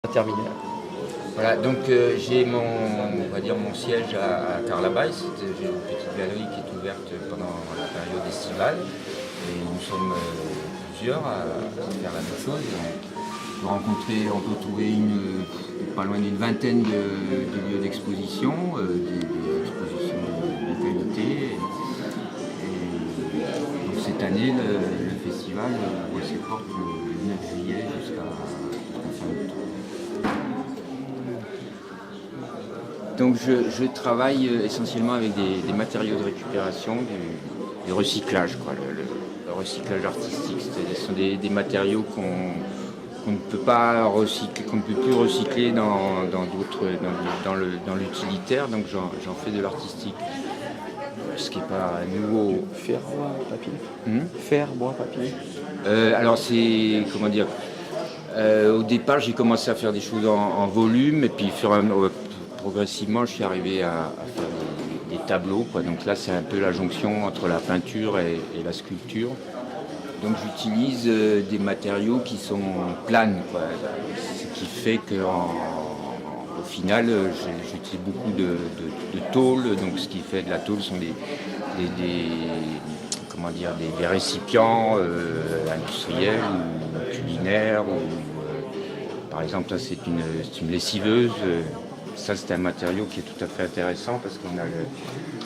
Terminé. Voilà, donc j'ai on va dire mon siège à Carlabaï. J'ai une petite galerie qui est ouverte pendant la période estivale et nous sommes plusieurs à faire la même chose. On peut trouver pas loin d'une vingtaine de lieux d'exposition, des expositions de qualité. Et donc cette année, le festival ouvre ses portes le 9 juillet jusqu'à fin août. Donc je travaille essentiellement avec des matériaux de récupération, du recyclage, quoi, le recyclage artistique. Ce sont des matériaux qu'on ne peut pas recycler, qu'on ne peut plus recycler dans l'utilitaire, donc j'en fais de l'artistique. Ce qui n'est pas nouveau. Fer, bois, papier. Fer, bois, papier. Alors c'est, comment dire, au départ j'ai commencé à faire des choses en volume et puis progressivement je suis arrivé à faire des tableaux, quoi. Donc là c'est un peu la jonction entre la peinture et la sculpture. Donc j'utilise des matériaux qui sont planes, quoi. Ce qui fait qu'au final j'utilise beaucoup de tôle. Donc ce qui fait de la tôle sont des récipients industriels ou culinaires. Par exemple, ça c'est une lessiveuse. Ça c'est un matériau qui est tout à fait intéressant parce qu'on a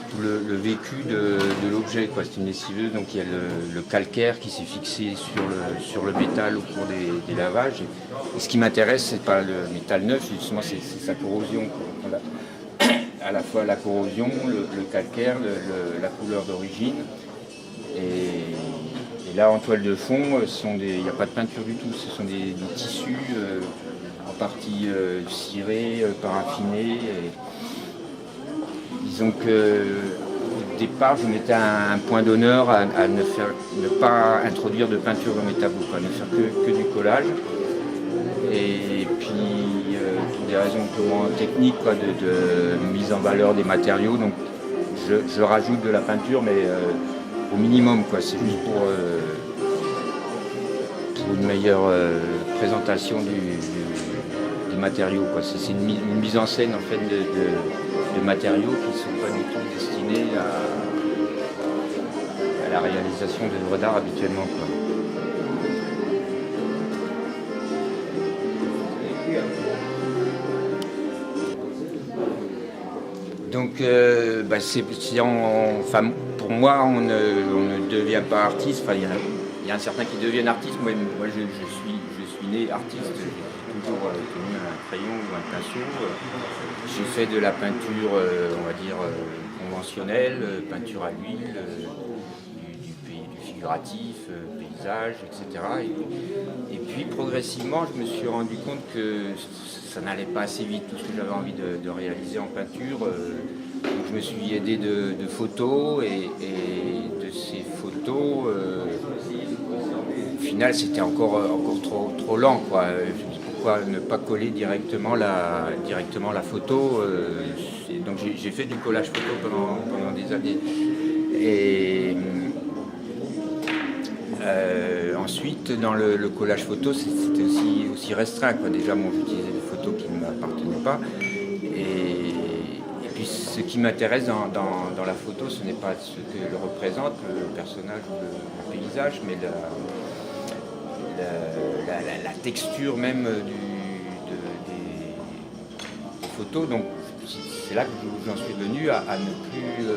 tout le vécu de l'objet, quoi. C'est une lessiveuse, donc il y a le calcaire qui s'est fixé sur le métal au cours des lavages. Et ce qui m'intéresse, c'est pas le métal neuf, justement, c'est sa corrosion, quoi. À la fois la corrosion, le calcaire, la couleur d'origine. Et là, en toile de fond, il n'y a pas de peinture du tout, ce sont des tissus en partie cirés, paraffinés. Disons qu'au départ, je mettais un point d'honneur à ne pas introduire de peinture dans mes tableaux, quoi, ne faire que du collage. Et puis, pour des raisons purement techniques, quoi, de mise en valeur des matériaux, donc je rajoute de la peinture, mais au minimum, quoi. C'est juste pour une meilleure présentation des matériaux, quoi. C'est une mise en scène en fait de matériaux qui ne sont pas du tout destinés à la réalisation d'œuvres d'art habituellement, quoi. Donc, pour moi, on ne devient pas artiste. Enfin, il y a un certain qui deviennent artistes. Moi, je suis né artiste. J'ai toujours tenu un crayon ou un pinceau. J'ai fait de la peinture, on va dire, conventionnelle, peinture à l'huile, du figuratif, paysage, etc. Et puis, progressivement, je me suis rendu compte que ça n'allait pas assez vite, tout ce que j'avais envie de réaliser en peinture. Donc je me suis aidé de photos et de ces photos, au final c'était encore trop lent, quoi. Je me dis pourquoi ne pas coller directement la photo. Donc j'ai fait du collage photo pendant des années. Et ensuite, dans le collage photo, c'était aussi restreint, quoi. Déjà, j'utilisais des photos qui ne m'appartenaient pas. Et puis, ce qui m'intéresse dans la photo, ce n'est pas ce que le représente, le personnage ou le paysage, mais la texture même des photos. Donc, c'est là que j'en suis venu à ne plus...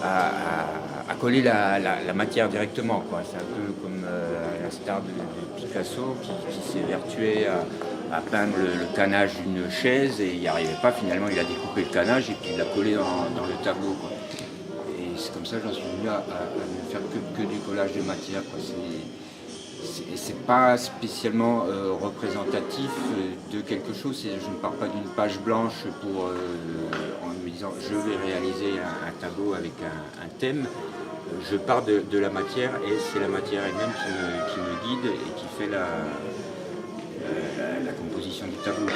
à coller la matière directement, quoi. C'est un peu comme à l'instar de Picasso qui s'est vertué à peindre le canage d'une chaise et il n'y arrivait pas. Finalement, il a découpé le canage et puis il l'a collé dans le tableau, quoi. Et c'est comme ça que j'en suis venu à ne faire que du collage de matière, quoi. C'est pas spécialement représentatif de quelque chose. Je ne pars pas d'une page blanche en me disant je vais réaliser un tableau avec un thème. Je pars de la matière et c'est la matière elle-même qui me guide et qui fait la composition du tableau.